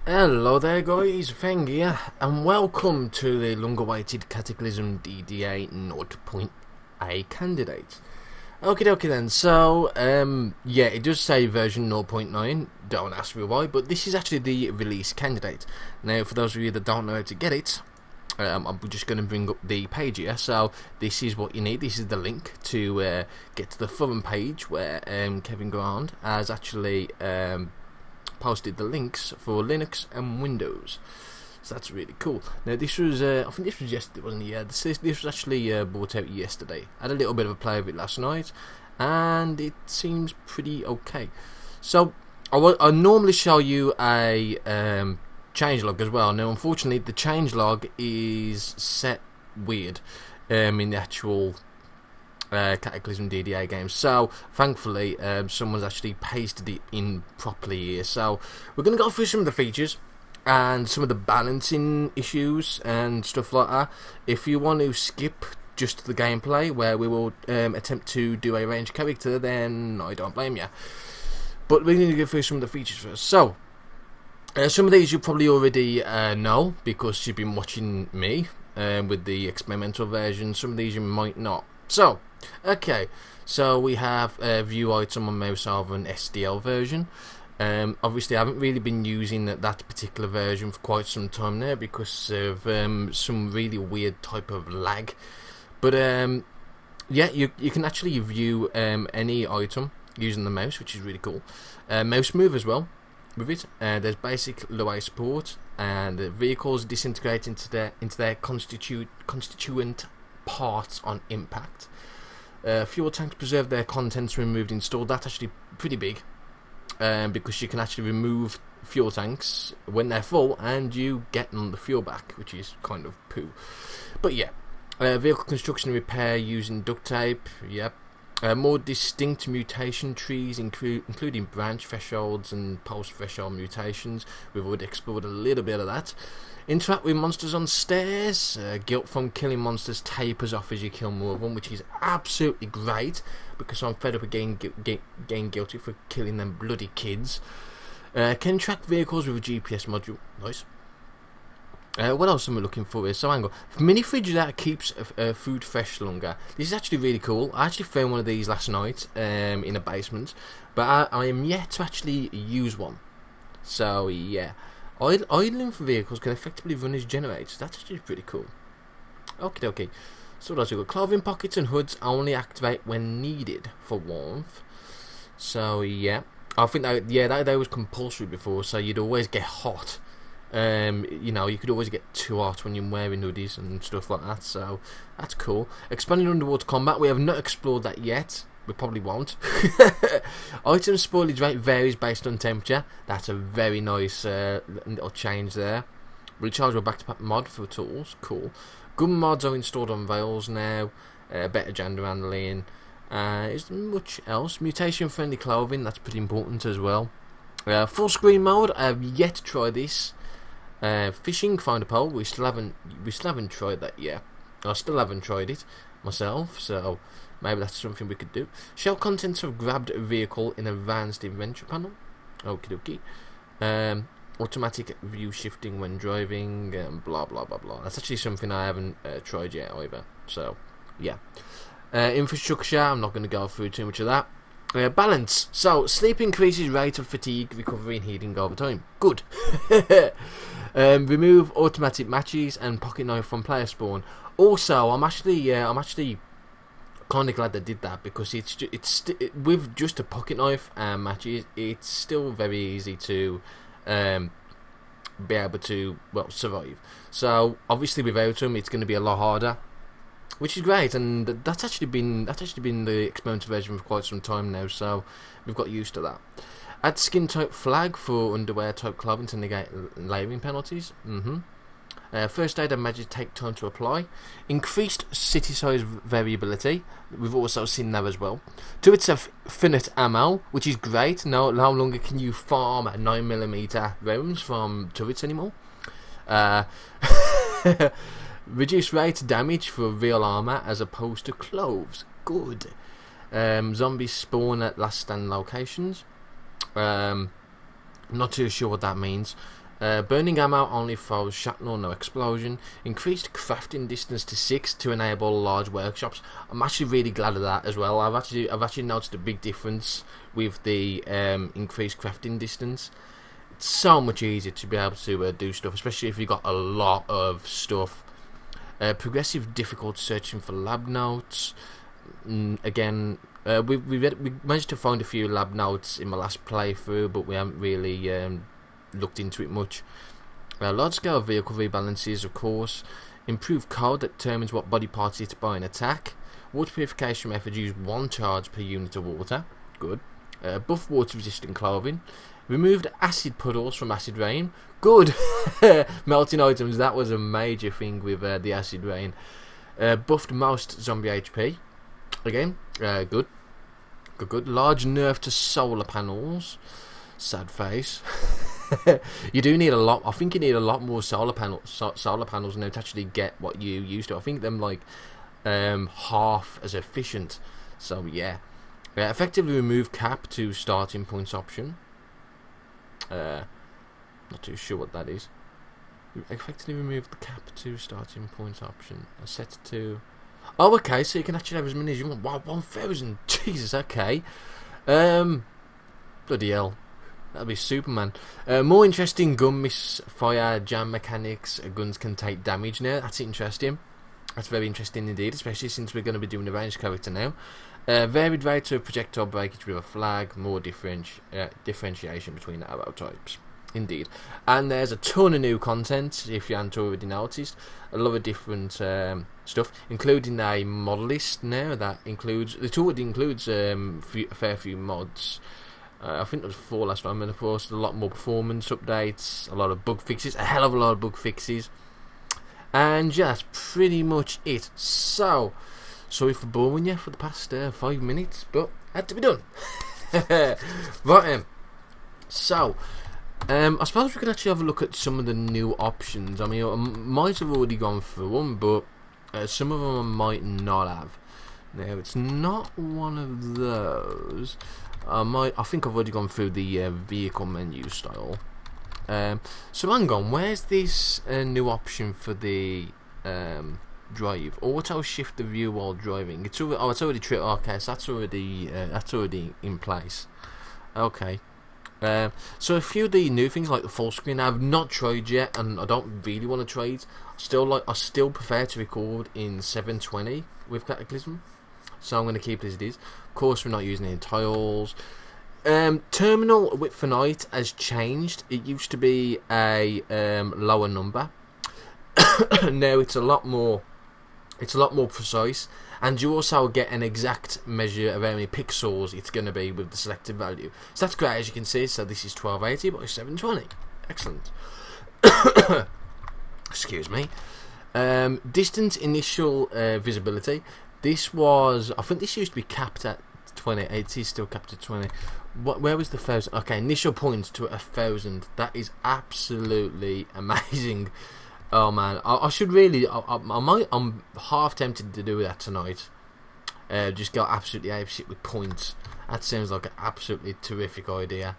Hello there guys, Feng here, and welcome to the long-awaited Cataclysm DDA 0.A candidate. Okay then, so, yeah, it does say version 0.9, don't ask me why, but this is actually the release candidate. Now, for those of you that don't know how to get it, I'm just going to bring up the page here. So this is what you need. This is the link to get to the forum page where Kevin Grant has actually posted the links for Linux and Windows. So that's really cool. Now this was, I think this was yesterday, wasn't it? Yeah, this was actually brought out yesterday. I had a little bit of a play of it last night, and it seems pretty okay. So I normally show you a changelog as well. Now unfortunately the changelog is set weird in the actual Cataclysm DDA game, so thankfully someone's actually pasted it in properly here. So we're going to go through some of the features and some of the balancing issues and stuff like that. If you want to skip just the gameplay where we will attempt to do a ranged character, then I don't blame you, but we're going to go through some of the features first. So some of these you probably already know because you've been watching me with the experimental version. Some of these you might not. So, okay, so we have a view item on mouse over an SDL version. Obviously I haven't really been using that particular version for quite some time now because of some really weird type of lag. But yeah, you can actually view any item using the mouse, which is really cool. Mouse move as well with it. There's basic low-A support, and the vehicles disintegrate into their constituent parts on impact. Fuel tanks preserve their contents when moved installed. That's actually pretty big, because you can actually remove fuel tanks when they're full and you get them the fuel back, which is kind of poo. But yeah, vehicle construction and repair using duct tape. Yep. More distinct mutation trees, including branch thresholds and post-threshold mutations. We've already explored a little bit of that. Interact with monsters on stairs. Guilt from killing monsters tapers off as you kill more of them, which is absolutely great because I'm fed up with getting guilty for killing them bloody kids. Can track vehicles with a GPS module. Nice. What else am I looking for here? So hang on. Mini fridge that keeps food fresh longer. This is actually really cool. I actually found one of these last night in a basement, but I am yet to actually use one. So yeah, idling for vehicles can effectively run as generators. That's actually pretty cool. Okay. So what else we got? Clothing pockets and hoods only activate when needed for warmth. So yeah, I think that was compulsory before, so you'd always get hot. You know, you could always get too hot when you're wearing hoodies and stuff like that, so that's cool. Expanding underwater combat, we have not explored that yet. We probably won't. Item spoilage rate varies based on temperature. That's a very nice little change there. Rechargeable back-to-back mod for tools, cool. Gun mods are installed on rails now. Better gender handling. Is there much else? Mutation-friendly clothing, that's pretty important as well. Full screen mode, I have yet to try this. Fishing, find a pole. We still haven't tried that yet. I still haven't tried it myself, so maybe that's something we could do. Show contents of grabbed vehicle in advanced inventory panel. Okie dokie. Automatic view shifting when driving. Blah blah blah blah. That's actually something I haven't tried yet either. So yeah. Infrastructure. I'm not going to go through too much of that. Balance. So sleep increases rate of fatigue, recovery, and healing over time. Good. Remove automatic matches and pocket knife from player spawn. Also, I'm actually kind of glad they did that because with just a pocket knife and matches, it's still very easy to be able to survive. So obviously without them, it's going to be a lot harder, which is great, and that's actually been the experimental version for quite some time now, so we've got used to that. Add skin type flag for underwear type clothing to negate layering penalties. First aid and magic take time to apply. Increased city size variability. We've also seen that as well. Turrets have finite ammo, which is great. No longer can you farm 9mm rounds from turrets anymore. Reduce rate damage for real armor as opposed to clothes. Good. Zombies spawn at last stand locations. Not too sure what that means. Burning ammo only throws shrapnel, no explosion. Increased crafting distance to 6 to enable large workshops. I'm actually really glad of that as well. I've actually noticed a big difference with the increased crafting distance. It's so much easier to be able to do stuff, especially if you've got a lot of stuff. Progressive difficult searching for lab notes. Again, we managed to find a few lab notes in my last playthrough, but we haven't really looked into it much. Large scale vehicle rebalances, of course. Improved code that determines what body parts hit by an attack. Water purification methods use 1 charge per unit of water. Good. Buff water resistant clothing. Removed acid puddles from acid rain. Good. Melting items, that was a major thing with the acid rain. Buffed most zombie HP. Again, good. Good. Large nerf to solar panels. Sad face. You do need a lot. I think you need a lot more solar panels now to actually get what you used to. I think them like half as efficient. So yeah. Effectively remove cap to starting points option. Not too sure what that is. Effectively remove the cap to starting points option. I set it to. Oh, okay. So you can actually have as many as you want. Wow, 1,000. Jesus. Okay. Bloody hell. That'll be Superman. More interesting gun misfire, jam mechanics. Guns can take damage now. That's interesting. That's very interesting indeed, especially since we're going to be doing a ranged character now. Varied rate of projectile breakage with a flag. More differentiation between arrow types. Indeed. And there's a ton of new content, if you haven't already noticed. A lot of different stuff, including a mod list now that includes. It already includes a fair few mods. I think there was 4 last time, and of course a lot more performance updates, a lot of bug fixes, a hell of a lot of bug fixes, and yeah, that's pretty much it. So, sorry for boring you for the past 5 minutes, but had to be done. Right, so I suppose we could actually have a look at some of the new options. I mean, I might have already gone through them, but some of them I might not have. Now, it's not one of those. I think I've already gone through the vehicle menu style. So hang on, where's this new option for the drive? Auto shift the view while driving. It's already okay, so that's already in place. Okay. So a few of the new things like the full screen I've not tried yet, and I don't really want to try it. I still prefer to record in 720 with Cataclysm. So I'm going to keep it as it is. Of course, we're not using any tiles. Terminal width for night has changed. It used to be a lower number. Now it's a lot more precise, and you also get an exact measure of how many pixels it's going to be with the selected value. So that's great, as you can see. So this is 1280 by 720. Excellent. Excuse me. Distant initial visibility. This was, I think this used to be capped at 20. It is still capped at 20. Where was the 1,000? Okay, initial point to 1,000. That is absolutely amazing. Oh man, I should really. I'm half tempted to do that tonight. Just go absolutely apeshit with points. That sounds like an absolutely terrific idea.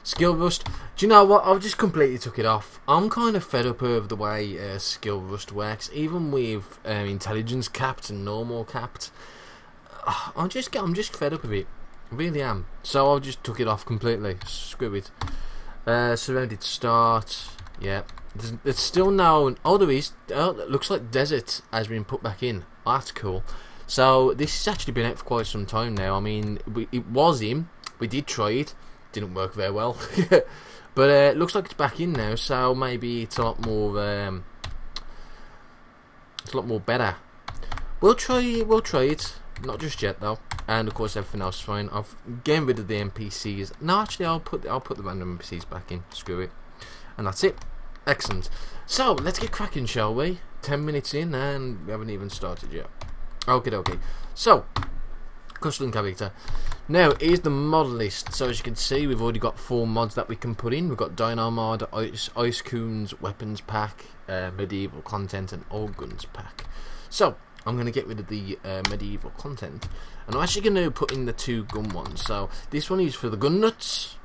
Skill rust. Do you know what? I've just completely took it off. I'm kind of fed up of the way skill rust works, even with intelligence capped and normal capped. I'm just fed up of it. I really am. So I just took it off completely. Screw it. Surrounded start. Yeah. There's still no. Oh, there is. Oh, it looks like desert has been put back in. Oh, that's cool. So this has actually been out for quite some time now. I mean, it was in. We did try it. Didn't work very well. But it looks like it's back in now. So maybe it's a lot more. It's a lot more better. We'll try it. Not just yet though. And of course everything else is fine. I've getting rid of the NPCs. No, actually I'll put the random NPCs back in. Screw it. And that's it. Excellent. So let's get cracking, shall we? 10 minutes in and we haven't even started yet. Okay. So custom character. Now here's the mod list. So as you can see, we've already got 4 mods that we can put in. We've got Dino mod, Ice Coons, Weapons pack, Medieval content, and Old Guns pack. So I'm going to get rid of the medieval content, and I'm actually going to put in the 2 gun ones. So this one is for the gun nuts.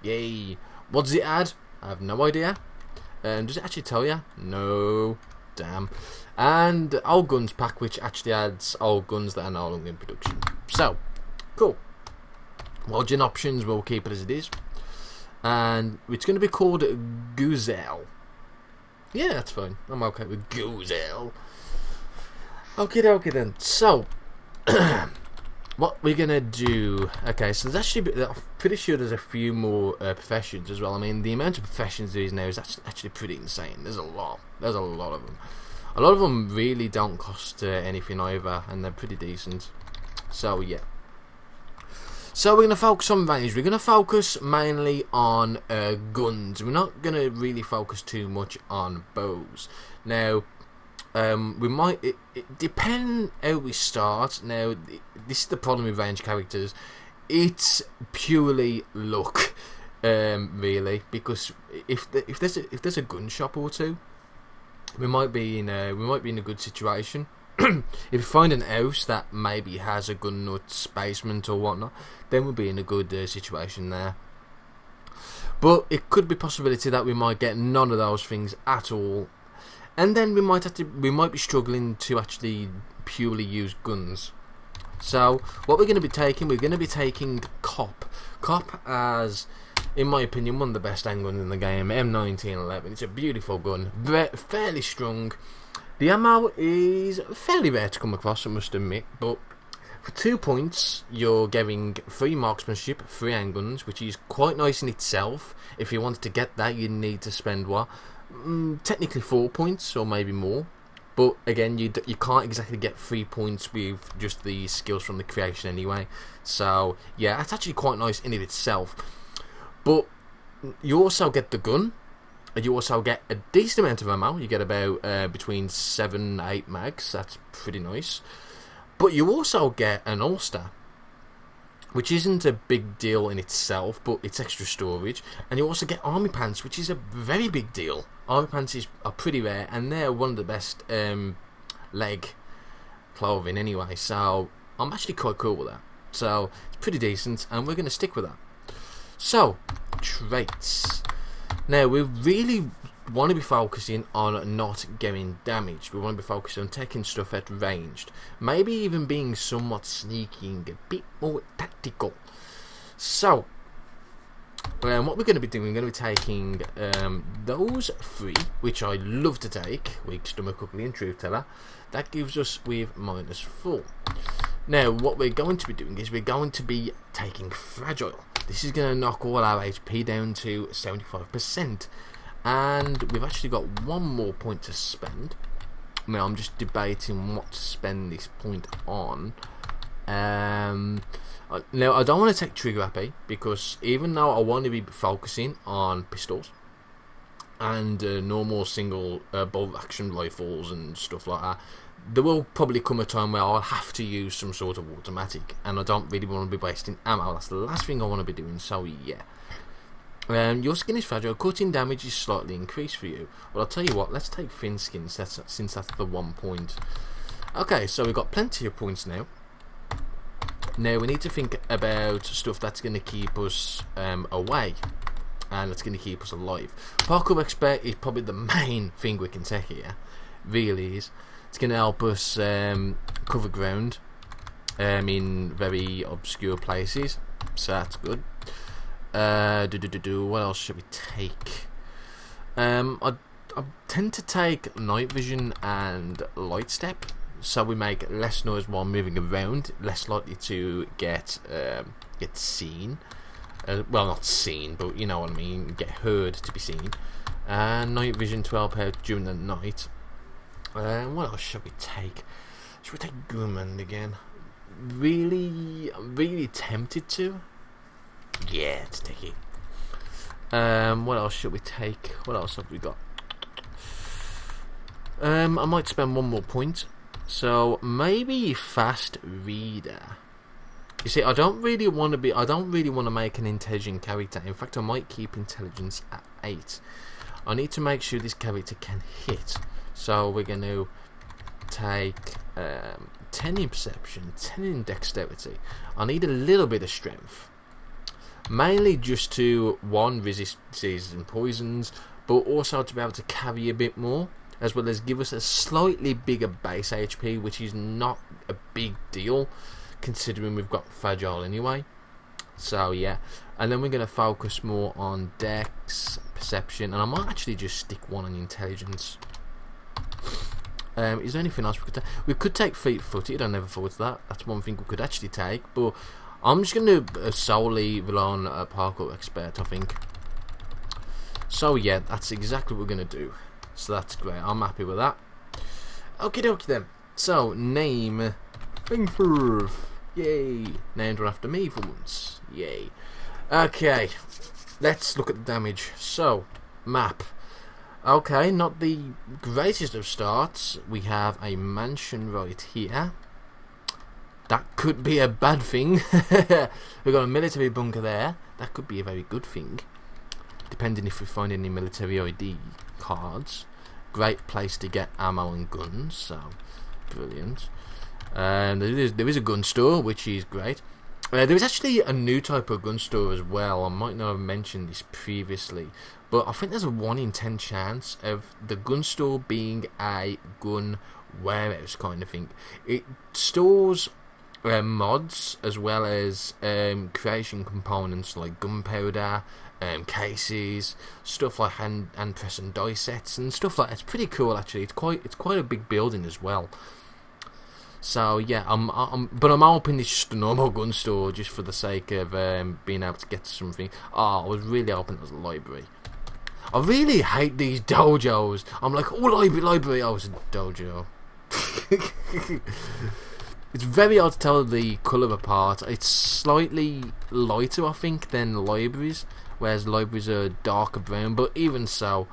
Yay! What does it add? I have no idea. Does it actually tell you? No. Damn. And old guns pack, which actually adds old guns that are no longer in production. So, cool. Lodging options, we'll keep it as it is. And it's going to be called Guzel. Yeah, that's fine. I'm okay with Guzel. Okay then. So, what we're going to do... Okay, so there's actually... I'm pretty sure there's a few more professions as well. I mean, the amount of professions there is now is actually pretty insane. There's a lot. There's a lot of them. A lot of them really don't cost anything either, and they're pretty decent. So, yeah. So, we're going to focus on range. We're going to focus mainly on guns. We're not going to really focus too much on bows. Now, we might... It depends how we start. Now, this is the problem with range characters. It's purely luck, really. Because if there's a gun shop or two, we might be in a good situation. If we find an house that maybe has a gun nut basement or whatnot, then we'll be in a good situation there. But it could be a possibility that we might get none of those things at all, and then we might be struggling to actually purely use guns. So what we're going to be taking Cop. Cop as, in my opinion, one of the best handguns in the game. M1911. It's a beautiful gun, fairly strong. The ammo is fairly rare to come across, I must admit, but for 2 points you're getting 3 marksmanship, 3 handguns, which is quite nice in itself. If you wanted to get that, you need to spend what? Technically 4 points or maybe more. But again, you can't exactly get 3 points with just the skills from the creation anyway. So yeah, that's actually quite nice in itself. But you also get the gun. You also get a decent amount of ammo. You get about between 7 and 8 mags. That's pretty nice. But you also get an holster, which isn't a big deal in itself, but it's extra storage. And you also get army pants, which is a very big deal. Army pants are pretty rare, and they're one of the best leg clothing anyway. So I'm actually quite cool with that. So it's pretty decent, and we're going to stick with that. So, traits. Now, we really want to be focusing on not getting damaged. We want to be focusing on taking stuff at ranged. Maybe even being somewhat sneaky and a bit more tactical. So, what we're going to be doing, we're going to be taking those 3, which I love to take. Weak stomach, ugly, and truth teller. That gives us with -4. Now, what we're going to be doing is we're going to be taking fragile. This is going to knock all our HP down to 75%. And we've actually got 1 more point to spend. Now, I'm just debating what to spend this point on. Now, I don't want to take trigger happy, because even though I want to be focusing on pistols and normal single bolt action rifles and stuff like that, there will probably come a time where I'll have to use some sort of automatic, and I don't really want to be wasting ammo. That's the last thing I want to be doing, so yeah. Your skin is fragile, cutting damage is slightly increased for you. Well, I'll tell you what, let's take thin skin since that's the 1 point. Okay, so we've got plenty of points now. Now we need to think about stuff that's going to keep us away, and that's going to keep us alive. Parkour expert is probably the main thing we can take here, really is. It's going to help us cover ground in very obscure places, so that's good. What else should we take? I tend to take night vision and light step, so we make less noise while moving around, less likely to get seen. Well, not seen, but you know what I mean, get heard to be seen. Night vision 12 out during the night. What else should we take? Should we take Gourmand again? I'm really tempted to. Yeah, let's take it. What else should we take? What else have we got? I might spend 1 more point. So maybe fast reader. You see, I don't really want to make an intelligent character. In fact, I might keep intelligence at 8. I need to make sure this character can hit. So we're going to take 10 in perception, 10 in dexterity. I need a little bit of strength. Mainly just to, 1, resist diseases and poisons, but also to be able to carry a bit more, as well as give us a slightly bigger base HP, which is not a big deal considering we've got fragile anyway. So yeah, and then we're going to focus more on dex, perception, and I might actually just stick one on intelligence. Is there anything else we could take? We could take fleet-footed. I never thought of that. That's one thing we could actually take, but I'm just going to solely rely on a parkour expert, I think. So yeah, that's exactly what we're going to do. So that's great. I'm happy with that. Okie dokie then. So, name Fengferth. Yay. Named one after me for once. Yay. Okay. Let's look at the damage. So, map. Okay, not the greatest of starts. We have a mansion right here. That could be a bad thing. We've got a military bunker there. That could be a very good thing, depending if we find any military ID cards. Great place to get ammo and guns, so brilliant. And there is a gun store, which is great. There is actually a new type of gun store as well. I might not have mentioned this previously, but I think there's a 1 in 10 chance of the gun store being a gun warehouse kind of thing. It stores mods as well as creation components like gunpowder, cases, stuff like hand press and die sets and stuff like that. It's pretty cool actually. It's quite a big building as well. So yeah, I'm hoping it's just a normal gun store just for the sake of being able to get something. Oh, I was really hoping it was a library. I really hate these dojos. I'm like, oh, library. Oh, it's a dojo. It's very hard to tell the colour apart. It's slightly lighter, I think, than libraries, whereas libraries are darker brown. But even so,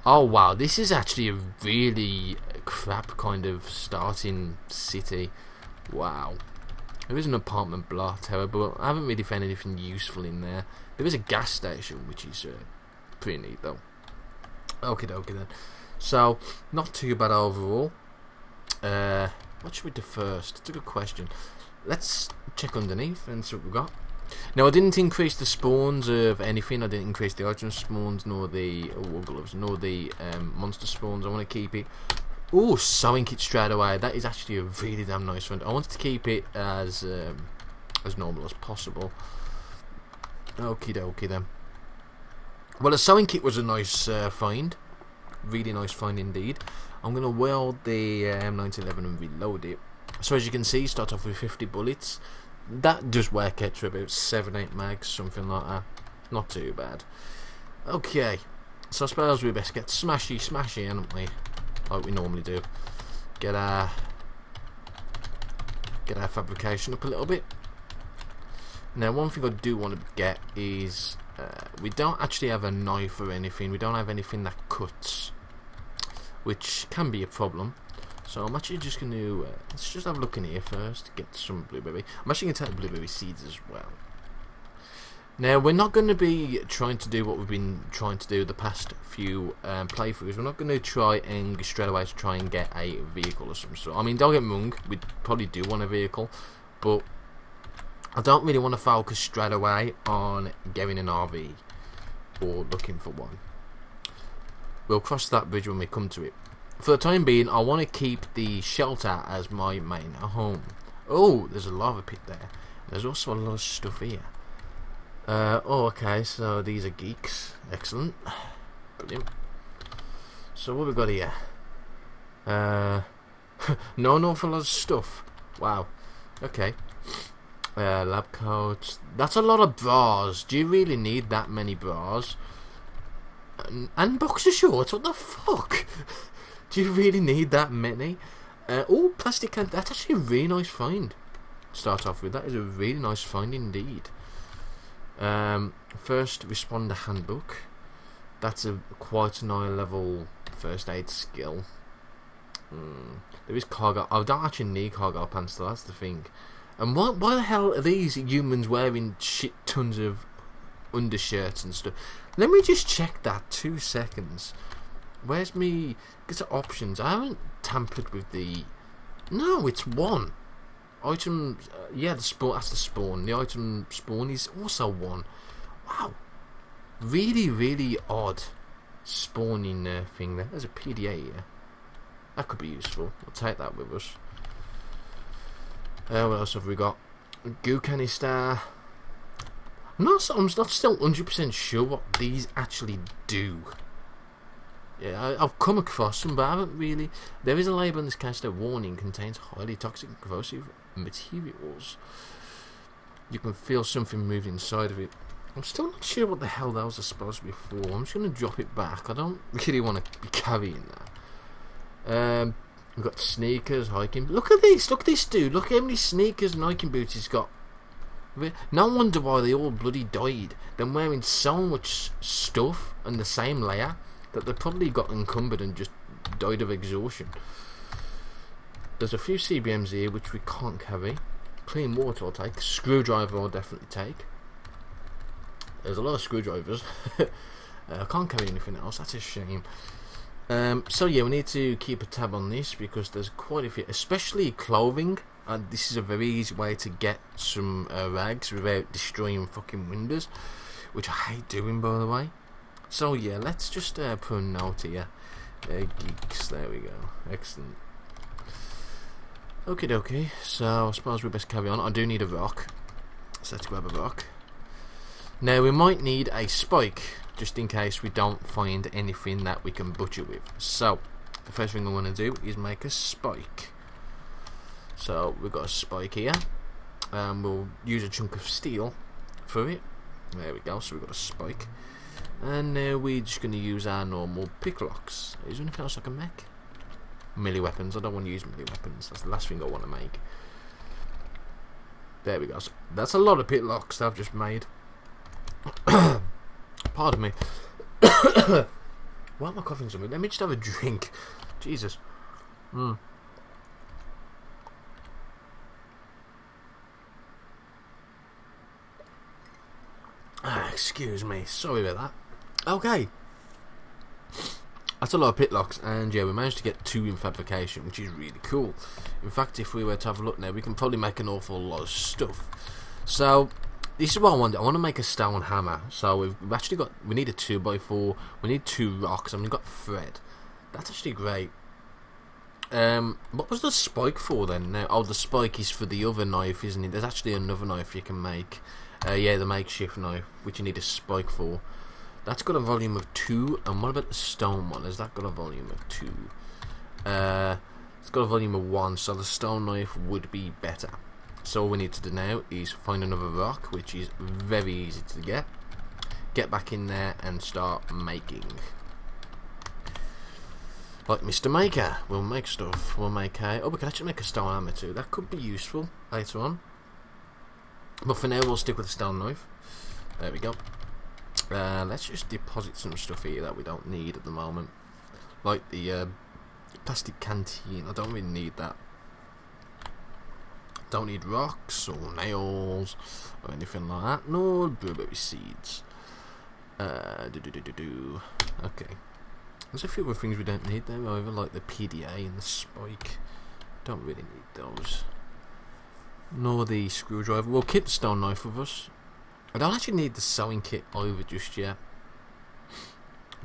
oh wow, this is actually a really crap kind of starting city. Wow. There is an apartment block tower, but I haven't really found anything useful in there. There is a gas station, which is pretty neat though. Okie dokie then. So, not too bad overall. What should we do first? It's a good question. Let's check underneath and see what we've got. Now, I didn't increase the spawns of anything. I didn't increase the item spawns, nor the nor the monster spawns. I want to keep it. Oh, sewing kit straight away. That is actually a really damn nice one. I wanted to keep it as normal as possible. Okie dokie then. Well, a sewing kit was a nice find. Really nice find indeed. I'm going to weld the M1911 and reload it. So as you can see, start off with 50 bullets. That does work out to about 7-8 mags, something like that. Not too bad. Okay, so I suppose we best get smashy, haven't we? Like we normally do. Get our fabrication up a little bit. Now, one thing I do want to get is we don't actually have a knife or anything. We don't have anything that cuts, which can be a problem. So I'm actually just going to let's just have a look in here first. Get some blueberry. I'm actually going to take the blueberry seeds as well. Now, we're not going to be trying to do what we've been trying to do the past few playthroughs. We're not going to try and straight away to try and get a vehicle or some sort. I mean, don't get me wrong, we probably do want a vehicle, but I don't really want to focus straight away on getting an RV or looking for one. We'll cross that bridge when we come to it. For the time being, I want to keep the shelter as my main home. Oh, there's a lava pit there. There's also a lot of stuff here. Oh, okay, so these are geeks. Excellent. Brilliant. So what we got here? Not an awful lot of stuff. Wow. Okay. Lab coats. That's a lot of bras. Do you really need that many bras? And boxer shorts? What the fuck? Do you really need that many? Oh, plastic can. That's actually a really nice find. Start off with. That is a really nice find indeed. First responder handbook. That's a quite a high level first aid skill. There is cargo. I don't actually need cargo pants though, that's the thing. And why the hell are these humans wearing shit tons of undershirts and stuff? Let me just check that 2 seconds. Where's me? Get to options. I haven't tampered with the. No, it's 1. Item, yeah, the spawn. That's the spawn. The item spawn is also 1. Wow, really, really odd. spawning thing there. There's a PDA here. That could be useful. We'll take that with us. What else have we got? Goo canister. I'm not still 100% sure what these actually do. Yeah, I've come across them, but I haven't really. There is a label on this canister: warning, contains highly toxic and corrosive materials. You can feel something moving inside of it. I'm still not sure what the hell those are supposed to be for. I'm just going to drop it back. I don't really want to be carrying that. We've got sneakers, hiking. Look at this. Look at this dude. Look how many sneakers and hiking boots he's got. No wonder why they all bloody died. They're wearing so much stuff and the same layer that they probably got encumbered and just died of exhaustion. There's a few CBMs here which we can't carry. Clean water I'll take. Screwdriver I'll definitely take. There's a lot of screwdrivers. I can't carry anything else. That's a shame. So yeah, we need to keep a tab on this because there's quite a few, especially clothing. And this is a very easy way to get some rags without destroying fucking windows, which I hate doing, by the way. So yeah, let's just put a note here. Geeks, there we go. Excellent. Okie dokie, so I suppose we best carry on. I do need a rock, so let's grab a rock. Now we might need a spike, just in case we don't find anything that we can butcher with. So, the first thing I want to do is make a spike. So, we've got a spike here. We'll use a chunk of steel for it. There we go, so we've got a spike. And now we're just going to use our normal picklocks. Is there anything else I can make? Melee weapons. I don't want to use melee weapons. That's the last thing I want to make. There we go. So that's a lot of picklocks that I've just made. Pardon me. Why am I coughing so much? Let me just have a drink. Jesus. Excuse me. Sorry about that. Okay. That's a lot of pitlocks, and yeah, we managed to get 2 in fabrication, which is really cool. In fact, if we were to have a look now, we can probably make an awful lot of stuff. So, this is what I want. I want to make a stone hammer. So we've actually got. We need a 2x4. We need 2 rocks, and we've got thread. That's actually great. What was the spike for then? Now, oh, the spike is for the other knife, isn't it? There's actually another knife you can make. Yeah, the makeshift knife, which you need a spike for. That's got a volume of 2, and what about the stone one? Has that got a volume of 2? It's got a volume of 1, so the stone knife would be better. So all we need to do now is find another rock, which is very easy to get. Get back in there and start making. Like Mr. Maker, we'll make stuff. We'll make a... Oh, we can actually make a stone hammer too. That could be useful later on. But for now, we'll stick with the stone knife. There we go. Let's just deposit some stuff here that we don't need at the moment, like the plastic canteen. I don't really need that. Don't need rocks or nails or anything like that. No blueberry seeds. Okay. There's a few other things we don't need there, however, like the PDA and the spike. Don't really need those. Nor the screwdriver. We'll keep the stone knife with us. I don't actually need the sewing kit over just yet,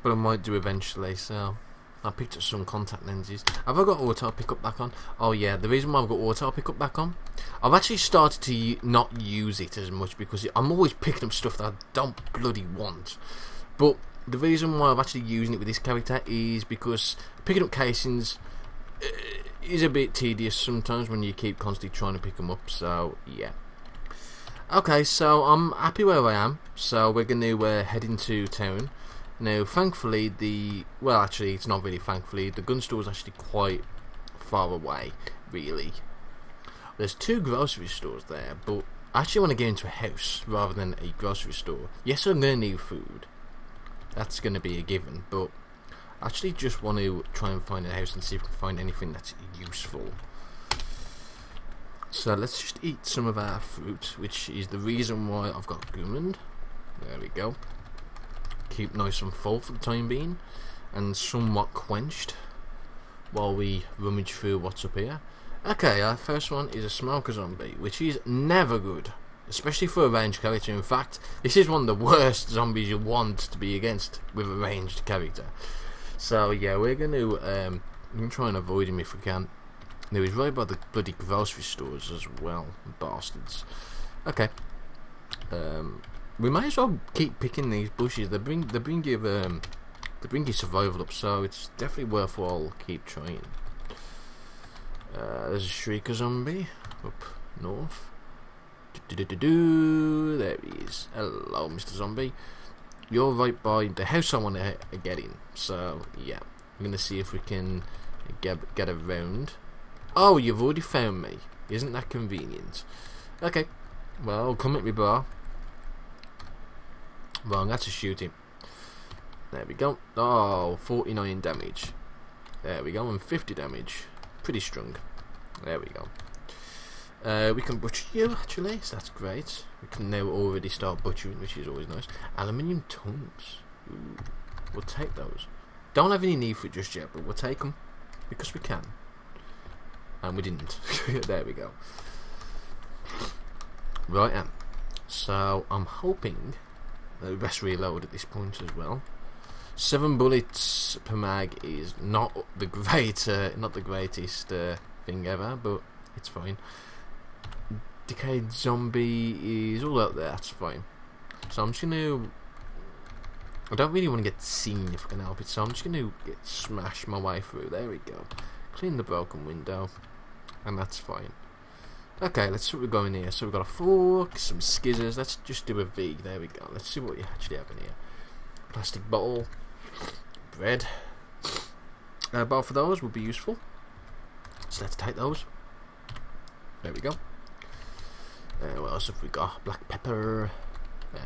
but I might do eventually. So I picked up some contact lenses. Have I got auto pickup back on? Oh yeah, the reason why I've got auto pickup back on, I've actually started to not use it as much because I'm always picking up stuff that I don't bloody want. But the reason why I'm actually using it with this character is because picking up casings is a bit tedious sometimes when you keep constantly trying to pick them up. So yeah. Okay, so I'm happy where I am, so we're going to head into town. Now, thankfully, well, actually, it's not really thankfully, the gun store is actually quite far away, really. There's 2 grocery stores there, but I actually want to get into a house rather than a grocery store. Yes, I'm going to need food. That's going to be a given, but I actually just want to try and find a house and see if I can find anything that's useful. So let's just eat some of our fruit, which is the reason why I've got Gourmand. There we go. Keep nice and full for the time being, and somewhat quenched while we rummage through what's up here. Okay, our first one is a smoker zombie, which is never good. especially for a ranged character. In fact, this is one of the worst zombies you want to be against with a ranged character. So yeah, we're going to try and avoid him if we can. Now he's right by the bloody grocery stores as well, bastards. Okay. We might as well keep picking these bushes. They bring you survival up, so it's definitely worthwhile keep trying. There's a shrieker zombie up north. There he is. Hello, Mr. Zombie. You're right by the house I want to get in. So yeah, I'm gonna see if we can get around. Oh, you've already found me. Isn't that convenient? Okay. Well, come at me, bar. Wrong, that's a shooting. There we go. Oh, 49 damage. There we go, and 50 damage. Pretty strong. There we go. We can butcher you, actually, so that's great. We can now already start butchering, which is always nice. Aluminium tongues. Ooh, we'll take those. Don't have any need for it just yet, but we'll take them because we can. And we didn't. There we go. Right, so I'm hoping that we best reload at this point as well. 7 bullets per mag is not the greatest thing ever, but it's fine. Decayed zombie is all out there. That's fine. So I'm just gonna. I don't really want to get seen if I can help it, so I'm just gonna smash my way through. There we go. Clean the broken window, and that's fine. Okay, let's see what we've got in here. So we've got a fork, some skizzers. Let's just do a V. There we go. Let's see what we actually have in here. Plastic bottle, bread. Both of those would be useful. So let's take those. There we go. What else have we got? Black pepper,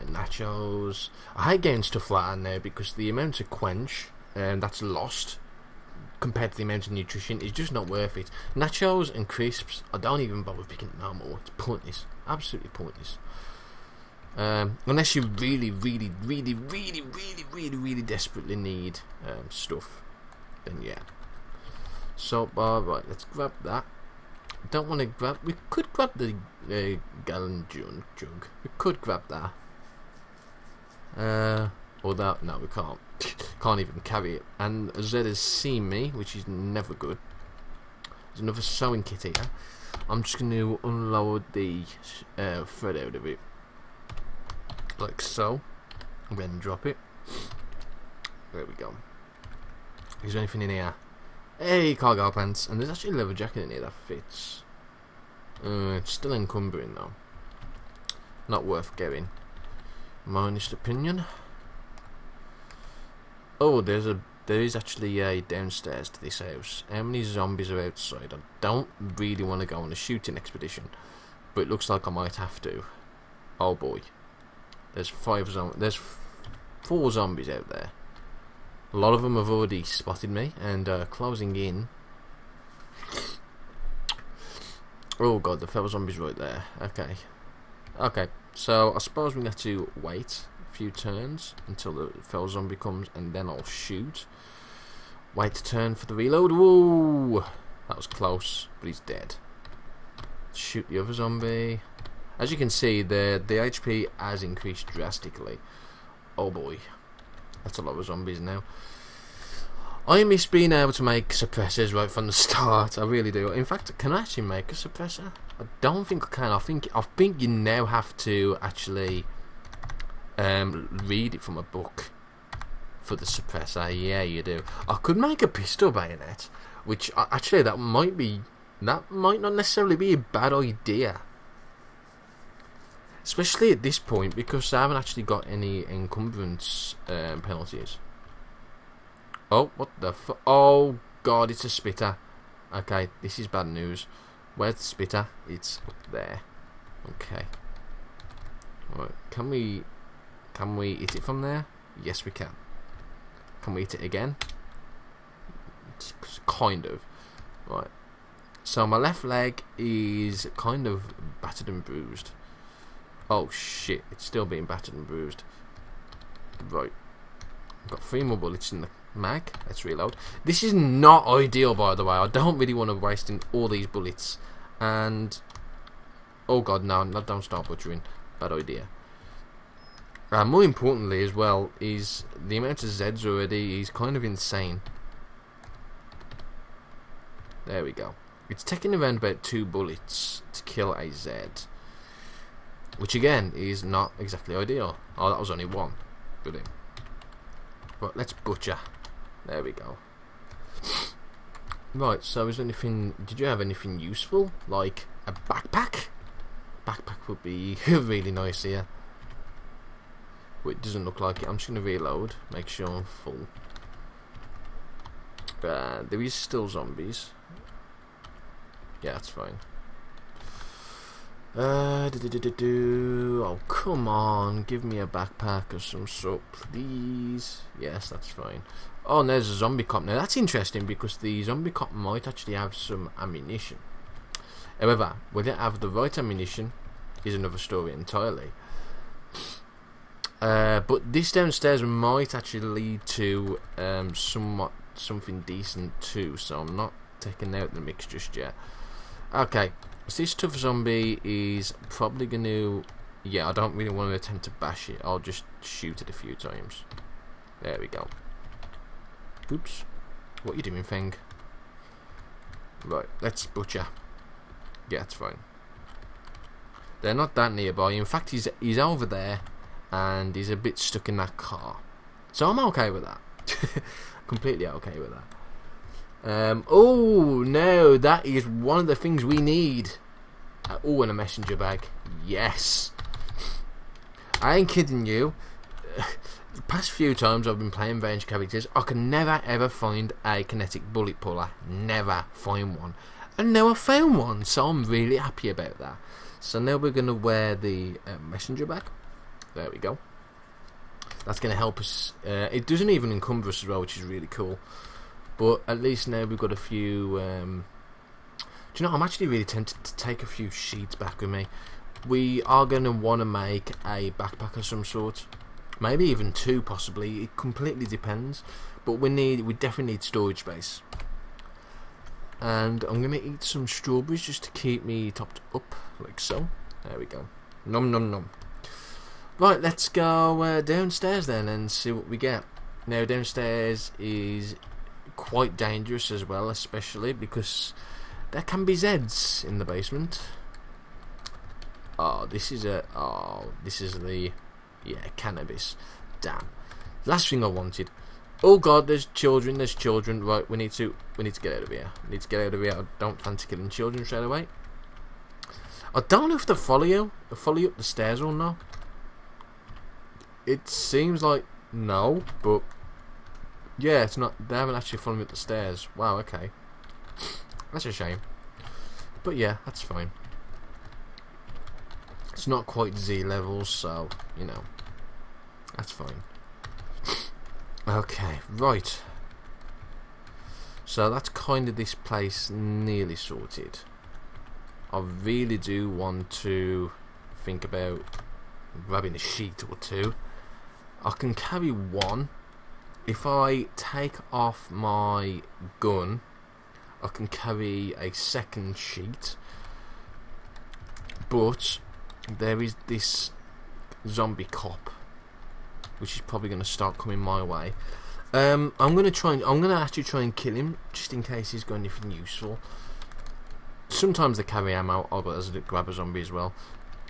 nachos. I hate getting stuff like that now because the amount of quench that's lost compared to the amount of nutrition is just not worth it. Nachos and crisps, I don't even bother picking it no more. It's pointless. Absolutely pointless. Unless you really desperately need stuff, then yeah. Salt bar, right, let's grab that. Don't want to grab. We could grab the gallon jug. We could grab that. Or that. No, we can't. Can't even carry it. And Zed has seen me, which is never good. There's another sewing kit here. I'm just going to unload the thread out of it, like so. And then drop it. There we go. Is there anything in here? Hey, cargo pants. And there's actually a leather jacket in here that fits. It's still encumbering though. Not worth getting. My honest opinion. Oh, there is actually a downstairs to this house. How many zombies are outside? I don't really want to go on a shooting expedition, but it looks like I might have to. Oh boy. There's 4 zombies out there. A lot of them have already spotted me and closing in. Oh god, the fellow zombie's right there. Okay. Okay, so I suppose we have to wait a few turns until the fellow zombie comes and then I'll shoot. Wait a turn for the reload. Whoa! That was close, but he's dead. Shoot the other zombie. As you can see, the HP has increased drastically. Oh boy. That's a lot of zombies now. I miss being able to make suppressors right from the start. I really do. In fact, can I actually make a suppressor? I don't think I can. I think you now have to actually read it from a book for the suppressor. Yeah, you do. I could make a pistol bayonet, which actually that might not necessarily be a bad idea. Especially at this point, because I haven't actually got any encumbrance penalties. Oh, what the fuck? Oh, God, it's a spitter. Okay, this is bad news. Where's the spitter? It's up there. Okay. Right, can we hit it from there? Yes, we can. Can we hit it again? It's kind of. Right. So my left leg is kind of battered and bruised. Oh shit, it's still being battered and bruised. Right. I've got 3 more bullets in the mag. Let's reload. This is not ideal, by the way. I don't really want to waste all these bullets. And Oh god, no, don't start butchering. Bad idea. More importantly as well, is the amount of Zeds already is kind of insane. There we go. It's taking around about 2 bullets to kill a Z. Which again, is not exactly ideal. Oh, that was only 1. Brilliant. Right, let's butcher. There we go. Right, so is there anything... Did you have anything useful? Like a backpack? Backpack would be really nice here. But it doesn't look like it. I'm just going to reload. Make sure I'm full. There is still zombies. Yeah, that's fine. Oh, come on. Give me a backpack of some sort, please. Yes, that's fine. Oh, and there's a zombie cop. Now, that's interesting because the zombie cop might actually have some ammunition. However, will it have the right ammunition is another story entirely. But this downstairs might actually lead to something decent too, so I'm not taking out the mix just yet. Okay, so this tough zombie is probably going to... Yeah, I don't really want to attempt to bash it. I'll just shoot it a few times. There we go. Oops. What are you doing, Feng? Right, let's butcher. Yeah, it's fine. They're not that nearby. In fact, he's over there, and he's a bit stuck in that car. So I'm okay with that. Completely okay with that. Oh no, that is one of the things we need. Oh, and a messenger bag. Yes. I ain't kidding you. The past few times I've been playing range characters, I can never ever find a kinetic bullet puller. Never find one. And now I found one, so I'm really happy about that. So now we're going to wear the messenger bag. There we go. That's going to help us. It doesn't even encumber us as well, which is really cool. But at least now we've got a few... do you know, I'm actually really tempted to take a few sheets back with me. We are going to want to make a backpack of some sort. Maybe even 2 possibly. It completely depends. But we definitely need storage space. And I'm going to eat some strawberries just to keep me topped up, like so. There we go. Nom nom nom. Right, let's go downstairs then and see what we get. Now, downstairs is quite dangerous as well, especially because there can be Zeds in the basement. Oh, this is the cannabis. Damn. Last thing I wanted. Oh god, there's children. Right, we need to get out of here. I don't fancy killing children straight away. I don't know if they follow you up the stairs or not. It seems like no, but yeah, it's not. They haven't actually followed me up the stairs. Wow, okay, that's a shame. But yeah, that's fine. It's not quite Z levels, so you know, that's fine. Okay, right. So that's kind of this place nearly sorted. I really do want to think about grabbing a sheet or 2. I can carry 1. If I take off my gun, I can carry a 2nd sheet. But there is this zombie cop, which is probably going to start coming my way. I'm going to actually try and kill him, just in case he's got anything useful. Sometimes they carry ammo. I'll grab a zombie as well.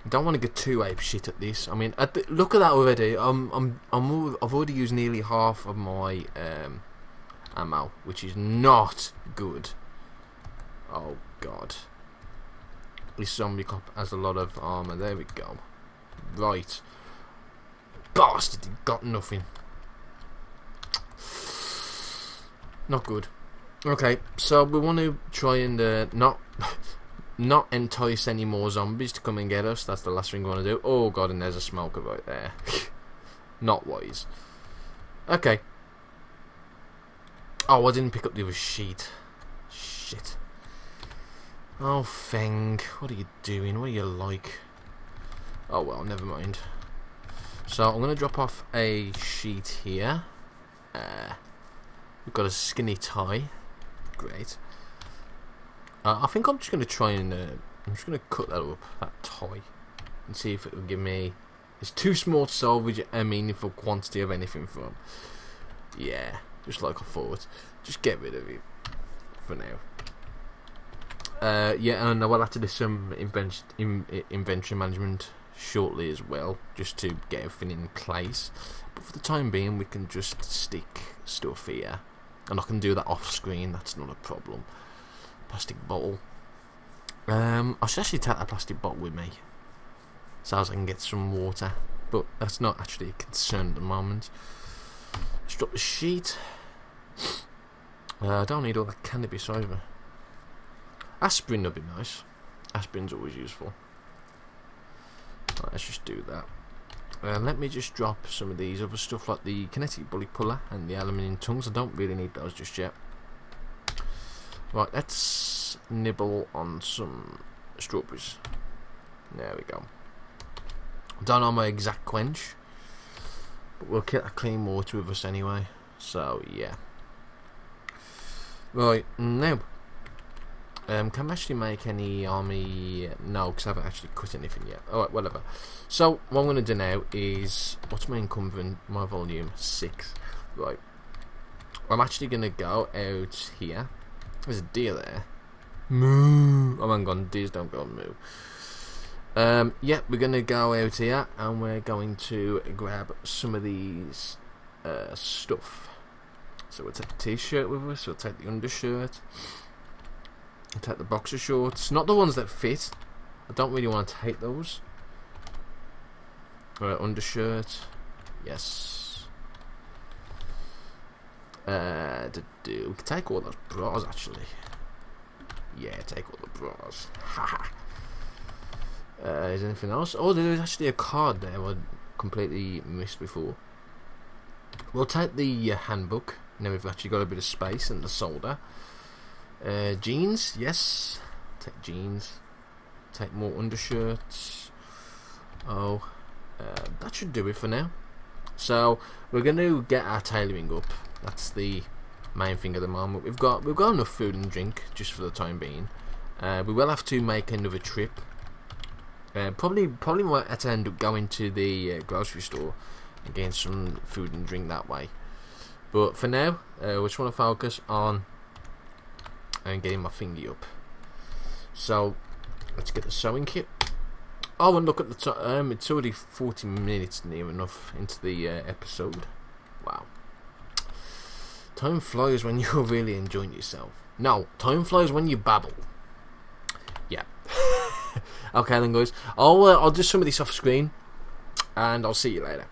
Don't want to get too ape shit at this. I mean, look at that already. I've already used nearly half of my ammo, which is not good. Oh god. This zombie cop has a lot of armor. There we go. Right. Bastard, he got nothing. Not good. Okay, so we want to try and not entice any more zombies to come and get us. That's the last thing we want to do. Oh god, and there's a smoker right there. Not wise. Okay. Oh, I didn't pick up the other sheet. Shit. Oh, Feng, what are you doing? What are you like? Oh well, never mind. So I'm going to drop off a sheet here. We've got a skinny tie. Great. I think I'm just going to try and I'm just going to cut that up, that toy, and see if it will give me... It's too small to salvage a meaningful quantity of anything from. Yeah, just like I thought. Just get rid of it for now. Yeah, and I will have to do some inventory management shortly as well, just to get everything in place. But for the time being, we can just stick stuff here, and I can do that off screen. That's not a problem. Plastic bottle. I should actually take that plastic bottle with me, so as I can get some water. But that's not actually a concern at the moment. Let's drop the sheet. I don't need all that cannabis either. Aspirin would be nice. Aspirin's always useful. Right, let's just do that. Let me just drop some of these other stuff like the kinetic bullet puller and the aluminium tongues. I don't really need those just yet. Right, let's nibble on some strawberries. There we go. Don't know my exact quench, but we'll get a clean water with us anyway. So yeah. Right, now can I actually make any army? No, because I haven't actually cut anything yet. Alright, whatever. So what I'm going to do now is, what's my encumbrance? My volume 6. Right, I'm actually going to go out here. There's a deer there. Moo. Oh my god, deers don't go moo. Yeah, we're going to go out here and we're going to grab some of these stuff. So we'll take the t-shirt with us, we'll take the undershirt, we'll take the boxer shorts, not the ones that fit. I don't really want to take those. Undershirt, yes. We can take all those bras actually. Yeah, take all the bras. Haha. Is there anything else? Oh, there is actually a card there I completely missed before. We'll take the handbook. Now we've actually got a bit of space and the solder. Jeans, yes. Take jeans. Take more undershirts. Oh, that should do it for now. So we're going to get our tailoring up. That's the main thing at the moment. We've got enough food and drink just for the time being. We will have to make another trip. Probably might have to end up going to the grocery store and getting some food and drink that way. But for now, we just want to focus on getting my thingy up. So let's get the sewing kit. Oh, and look at the time. It's already 40 minutes near enough into the episode. Wow. Time flies when you're really enjoying yourself. No, time flies when you babble. Yeah. Okay then, guys. I'll do some of this off screen, and I'll see you later.